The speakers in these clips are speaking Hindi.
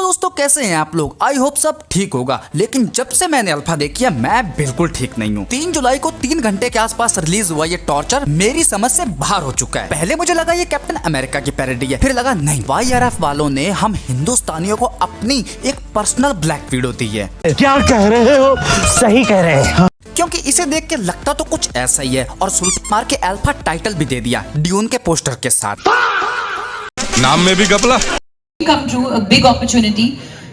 दोस्तों, कैसे हैं आप लोग? आई होप सब ठीक होगा। लेकिन जब से मैंने अल्फा देखी है मैं बिल्कुल ठीक नहीं हूँ। 3 जुलाई को 3 घंटे के आसपास रिलीज हुआ ये टॉर्चर मेरी समझ से बाहर हो चुका है। पहले मुझे लगा ये कैप्टन अमेरिका की पैरोडी है, फिर लगा नहीं, YRF वालों ने हम हिंदुस्तानियों को अपनी एक पर्सनल ब्लैक वीडियो दी है। क्या कह रहे हो? सही कह रहे हैं। क्योंकि इसे देख के लगता तो कुछ ऐसा ही है, और सुल्तान मार के अल्फा टाइटल भी दे दिया ड्यून के पोस्टर के साथ। नाम में भी गपला। कम ट्रू, बिग अपॉर्चुनिटी,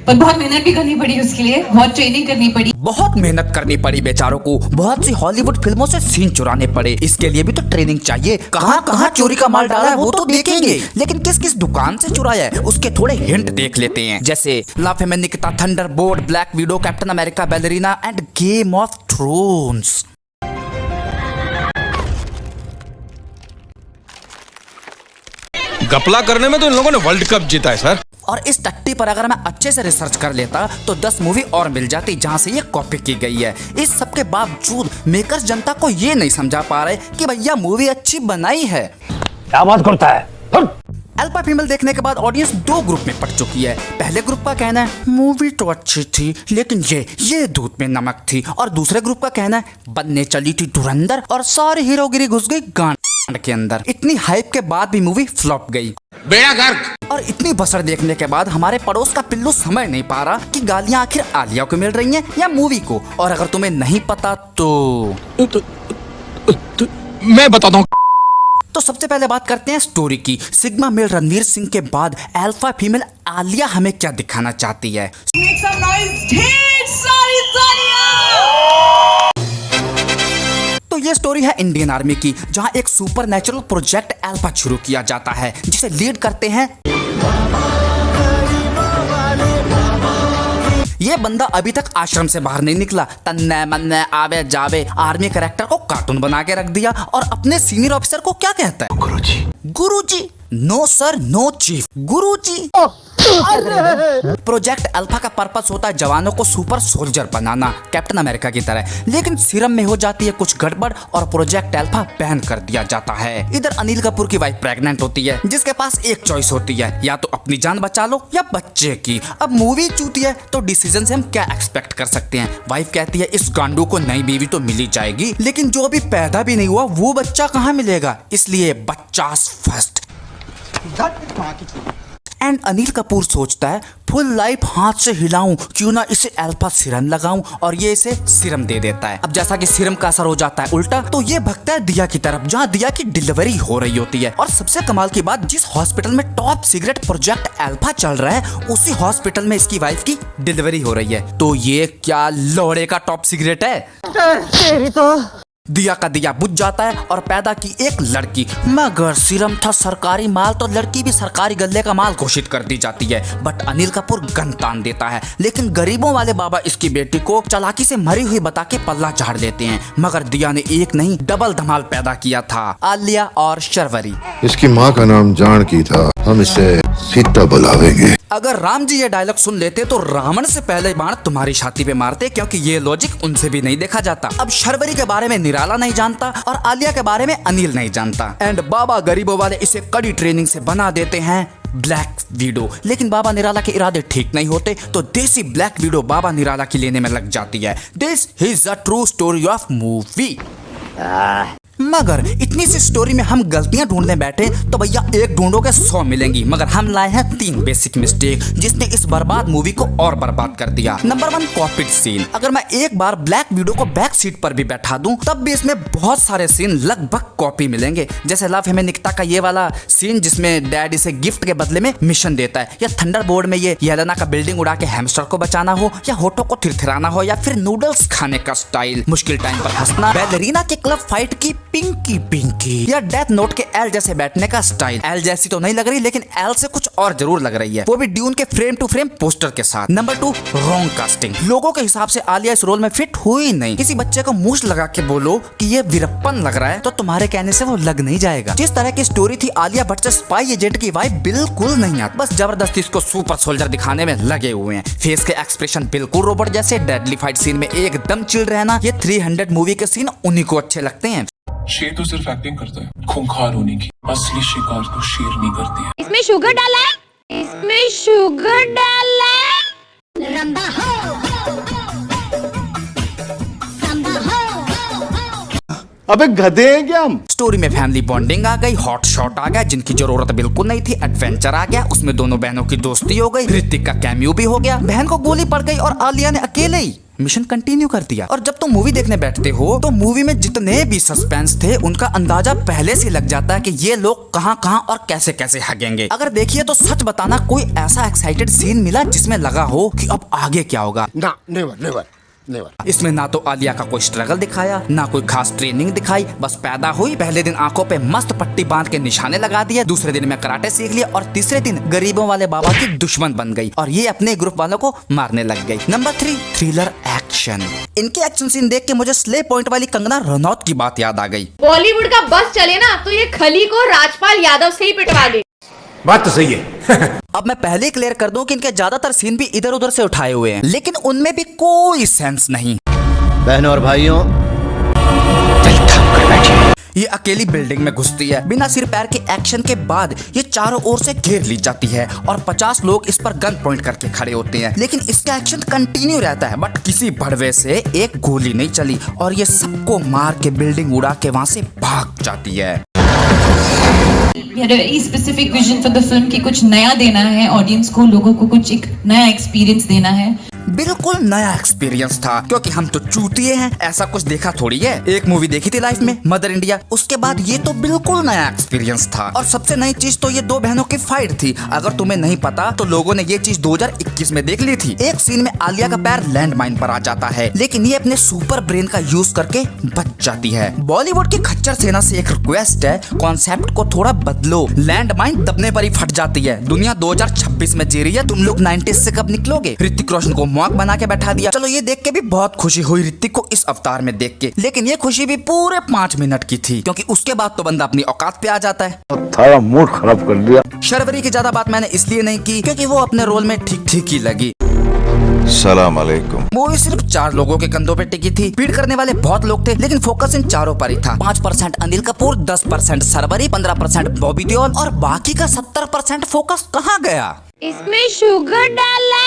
पर बहुत मेहनत भी करनी पड़ी उसके लिए, बहुत ट्रेनिंग करनी पड़ी, बहुत मेहनत करनी पड़ी बेचारों को। बहुत सी हॉलीवुड फिल्मों से सीन चुराने पड़े। इसके लिए भी तो ट्रेनिंग चाहिए। कहाँ चोरी का माल डाला है वो तो देखेंगे, लेकिन किस किस दुकान से चुराया है उसके थोड़े हिंट देख लेते हैं। जैसे ला फेमिनिटा, Thunderbolt, Black Widow, Captain America, Ballerina and Game of Thrones. गपला करने में तो इन लोगों ने वर्ल्ड कप जीता है सर। और इस टट्टी पर अगर मैं अच्छे से रिसर्च कर लेता तो 10 मूवी और मिल जाती जहां से ये कॉपी की गई है। इस सब के बावजूद मेकर्स जनता को ये नहीं समझा पा रहे कि भैया मूवी अच्छी बनाई है। क्या बात करता है? अल्फा फीमेल देखने के बाद ऑडियंस 2 ग्रुप में पट चुकी है। पहले ग्रुप का कहना है मूवी तो अच्छी थी लेकिन ये दूध में नमक थी, और दूसरे ग्रुप का कहना है बनने चली थी धुरंधर और सारी हीरोगिरी घुस गई गांड के अंदर। इतनी हाइप के बाद भी मूवी फ्लॉप गई। बेड़ा गर्क। और इतनी बसर देखने के बाद हमारे पड़ोस का पिल्लू समझ नहीं पा रहा कि गालियां आखिर आलिया को मिल रही हैं या मूवी को। और अगर तुम्हें नहीं पता तो मैं बताता हूँ। तो सबसे पहले बात करते हैं स्टोरी की। सिग्मा मेल रणवीर सिंह के बाद अल्फा फीमेल आलिया हमें क्या दिखाना चाहती है? तो ये स्टोरी है इंडियन आर्मी की, जहां एक सुपरनैचुरल प्रोजेक्ट अल्फा शुरू किया जाता है जिसे लीड करते हैं ये बंदा अभी तक आश्रम से बाहर नहीं निकला। तन्ने मन्ने आवे जावे आर्मी कैरेक्टर को कार्टून बना के रख दिया, और अपने सीनियर ऑफिसर को क्या कहता है? गुरुजी। नो सर, नो चीफ, गुरुजी। प्रोजेक्ट अल्फा का पर्पस होता है जवानों को सुपर सोल्जर बनाना, कैप्टन अमेरिका की तरह। लेकिन सीरम में हो जाती है कुछ गड़बड़ और प्रोजेक्ट अल्फा बैन कर दिया जाता है। इधर अनिल कपूर की वाइफ प्रेग्नेंट होती है, जिसके पास एक चॉइस होती है, या तो अपनी जान बचा लो या बच्चे की। अब मूवी चूती है तो डिसीजन से हम क्या एक्सपेक्ट कर सकते हैं? वाइफ कहती है इस गांडू को नई बीवी तो मिली जाएगी, लेकिन जो अभी पैदा भी नहीं हुआ वो बच्चा कहाँ मिलेगा? इसलिए बच्चा फर्स्ट। एंड अनिल कपूर सोचता है फुल लाइफ हाथ से हिलाऊं, क्यों ना इसे अल्फा सीरम लगाऊं, और ये इसे सीरम दे देता है। अब जैसा कि सीरम का असर हो जाता है उल्टा, तो ये भगता है दिया की तरफ, जहां दिया की डिलीवरी हो रही होती है। और सबसे कमाल की बात, जिस हॉस्पिटल में टॉप सीक्रेट प्रोजेक्ट अल्फा चल रहा है उसी हॉस्पिटल में इसकी वाइफ की डिलीवरी हो रही है। तो ये क्या लोड़े का टॉप सीक्रेट है? तो दिया का दिया बुझ जाता है और पैदा की एक लड़की। मगर सीरम था सरकारी माल तो लड़की भी सरकारी गल्ले का माल घोषित कर दी जाती है। बट अनिल कपूर गन तान देता है, लेकिन गरीबों वाले बाबा इसकी बेटी को चालाकी से मरी हुई बता के पल्ला झाड़ देते हैं। मगर दिया ने एक नहीं डबल धमाल पैदा किया था, आलिया और शर्वरी। इसकी माँ का नाम जानकी था, हम इसे सीता बुलावेंगे। अगर राम जी ये डायलॉग सुन लेते तो रावण से पहले बाण तुम्हारी छाती पे मारते, क्योंकि ये लॉजिक उनसे भी नहीं देखा जाता। अब शर्वरी के बारे में निराला नहीं जानता और आलिया के बारे में अनिल नहीं जानता। एंड बाबा गरीबों वाले इसे कड़ी ट्रेनिंग से बना देते हैं ब्लैक विडो। लेकिन बाबा निराला के इरादे ठीक नहीं होते तो देसी ब्लैक विडो बाबा निराला की लेने में लग जाती है। This is a true story of movie. मगर इतनी सी स्टोरी में हम गलतियां ढूंढने बैठे तो भैया एक ढूंढो के 100 मिलेंगी। मगर हम लाए हैं 3 बेसिक मिस्टेक जिसने इस बर्बाद मूवी को और बर्बाद कर दिया। Number 1, copied scene. अगर मैं एक बार ब्लैक विडो को बैक सीट पर भी बैठा दूं तब भी इसमें बहुत सारे सीन लगभग कॉपी मिलेंगे। जैसे लव फेमिनिटा का ये वाला सीन जिसमें डैड इसे गिफ्ट के बदले में मिशन देता है, या थंडरबोल्ट में ये येलेना का बिल्डिंग उड़ा के हैमस्टर को बचाना हो, या होठों को थिरथिराना हो, या फिर नूडल्स खाने का स्टाइल, मुश्किल टाइम पर हंसना, बैलरीना के क्लब फाइट की पिंकी पिंकी, या डेथ नोट के एल जैसे बैठने का स्टाइल। एल जैसी तो नहीं लग रही लेकिन एल से कुछ और जरूर लग रही है, वो भी ड्यून के फ्रेम टू फ्रेम पोस्टर के साथ। Number 2, wrong casting. लोगों के हिसाब से आलिया इस रोल में फिट हुई नहीं। किसी बच्चे को मूंछ लगा के बोलो कि ये वीरप्पन लग रहा है तो तुम्हारे कहने से वो लग नहीं जाएगा। जिस तरह की स्टोरी थी आलिया भट्ट से स्पाई एजेंट की वाइब बिल्कुल नहीं आती, बस जबरदस्ती इसको सुपर सोल्जर दिखाने में लगे हुए हैं। फेस के एक्सप्रेशन बिल्कुल रोबोट जैसे। डेडली फाइट सीन में एकदम चिल रहना। ये 300 मूवी के सीन उन्हीं को अच्छे लगते हैं। शेर तो सिर्फ एक्टिंग करता है खूंखार होने की, असली शिकार तो शेर नहीं करती है। इसमें शुगर डाला है, इसमें शुगर डाला है। Samba ho, Samba ho. अबे गधे हैं क्या हम? स्टोरी में फैमिली बॉन्डिंग आ गई, हॉट शॉट आ गया जिनकी जरूरत बिल्कुल नहीं थी, एडवेंचर आ गया, उसमें दोनों बहनों की दोस्ती हो गई, ऋतिक का कैमियो भी हो गया, बहन को गोली पड़ गई और आलिया ने अकेले ही मिशन कंटिन्यू कर दिया। और जब तुम मूवी देखने बैठते हो तो मूवी में जितने भी सस्पेंस थे उनका अंदाजा पहले से लग जाता है कि ये लोग कहां कहां और कैसे कैसे हगेंगे। अगर देखिए तो सच बताना कोई ऐसा एक्साइटेड सीन मिला जिसमें लगा हो कि अब आगे क्या होगा? ना, नेवर नेवर नेवर। इसमें ना तो आलिया का कोई स्ट्रगल दिखाया, ना कोई खास ट्रेनिंग दिखाई, बस पैदा हुई, पहले दिन आंखों पे मस्त पट्टी बांध के निशाने लगा दिए, दूसरे दिन में कराटे सीख लिया और तीसरे दिन गरीबों वाले बाबा की दुश्मन बन गई और ये अपने ग्रुप वालों को मारने लग गई। Number 3, thriller action. इनके एक्शन सीन देख के मुझे स्ले पॉइंट वाली कंगना रनौत की बात याद आ गई। बॉलीवुड का बस चले ना तो ये खली को राजपाल यादव से ही पिटवा दे। बात तो सही है। अब मैं पहले क्लियर कर दूं कि इनके ज्यादातर सीन भी इधर उधर से उठाए हुए हैं, लेकिन उनमें भी कोई सेंस नहीं। बहनों और भाइयों, ये अकेली बिल्डिंग में घुसती है, बिना सिर पैर के एक्शन के बाद ये चारों ओर से घेर ली जाती है और 50 लोग इस पर गन पॉइंट करके खड़े होते हैं, लेकिन इसका एक्शन कंटिन्यू रहता है। बट किसी भड़वे से एक गोली नहीं चली और ये सबको मार के बिल्डिंग उड़ा के वहां से भाग जाती है। We had a very specific vision for the film कि कुछ नया देना है ऑडियंस को, लोगों को कुछ एक नया एक्सपीरियंस देना है। बिल्कुल नया एक्सपीरियंस था क्योंकि हम तो चूतिए हैं, ऐसा कुछ देखा थोड़ी है। एक मूवी देखी थी लाइफ में, मदर इंडिया, उसके बाद ये तो बिल्कुल नया एक्सपीरियंस था। और सबसे नई चीज तो ये दो बहनों की फाइट थी। अगर तुम्हें नहीं पता तो लोगों ने ये चीज 2021 में देख ली थी। एक सीन में आलिया का पैर लैंड माइन पर आ जाता है, लेकिन ये अपने सुपर ब्रेन का यूज करके बच जाती है। बॉलीवुड की खच्चर सेना से एक रिक्वेस्ट है, कॉन्सेप्ट को थोड़ा बदलो। लैंड माइन दबने पर ही फट जाती है। दुनिया 2026 में जी रही है, तुम लोग 90s से कब निकलोगे? ऋतिक रोशन को मॉक बना के बैठा दिया। चलो ये देख के भी बहुत खुशी हुई ऋतिक को इस अवतार में देख के, लेकिन ये खुशी भी पूरे 5 मिनट की थी क्योंकि उसके बाद तो बंदा अपनी औकात पे आ जाता है। थारा मूड खराब कर दिया। शर्वरी की ज्यादा बात मैंने इसलिए नहीं की क्योंकि वो अपने रोल में ठीक ठीक ही लगी। सलाम अलैकुम। मूवी सिर्फ 4 लोगों के कंधों पे टिकी थी। पीड़ करने वाले बहुत लोग थे, लेकिन फोकस इन चारों पर ही था। 5% अनिल कपूर, 10% शर्वरी, 15% बॉबी देओल और बाकी का 70% फोकस कहाँ गया? इसमें शुगर डाला।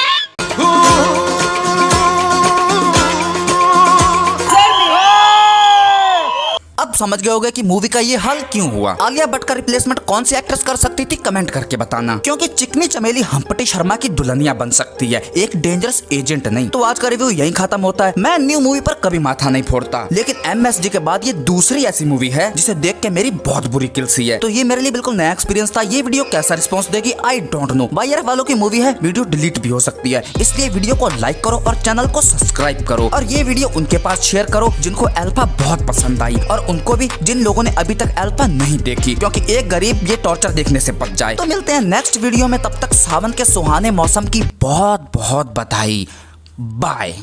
अब समझ गए होगे कि मूवी का ये हल क्यों हुआ। आलिया भट्ट का रिप्लेसमेंट कौन सी एक्ट्रेस कर सकती थी, कमेंट करके बताना। क्योंकि चिकनी चमेली हम्पटी शर्मा की दुल्हनिया बन सकती है, एक डेंजरस एजेंट नहीं। तो आज का रिव्यू यहीं खत्म होता है। मैं न्यू मूवी पर कभी माथा नहीं फोड़ता, लेकिन MSG के बाद ये दूसरी ऐसी मूवी है जिसे देख के मेरी बहुत बुरी किल सी है। तो ये मेरे लिए बिल्कुल नया एक्सपीरियंस था। ये वीडियो कैसा रिस्पॉन्स देगी आई डोंट नो। बायर वालों की मूवी है, वीडियो डिलीट भी हो सकती है, इसलिए वीडियो को लाइक करो और चैनल को सब्सक्राइब करो। और ये वीडियो उनके पास शेयर करो जिनको अल्फा बहुत पसंद आई, और उनको भी जिन लोगों ने अभी तक अल्फा नहीं देखी, क्योंकि एक गरीब ये टॉर्चर देखने से बच जाए। तो मिलते हैं नेक्स्ट वीडियो में, तब तक सावन के सुहाने मौसम की बहुत बहुत बधाई। बाय।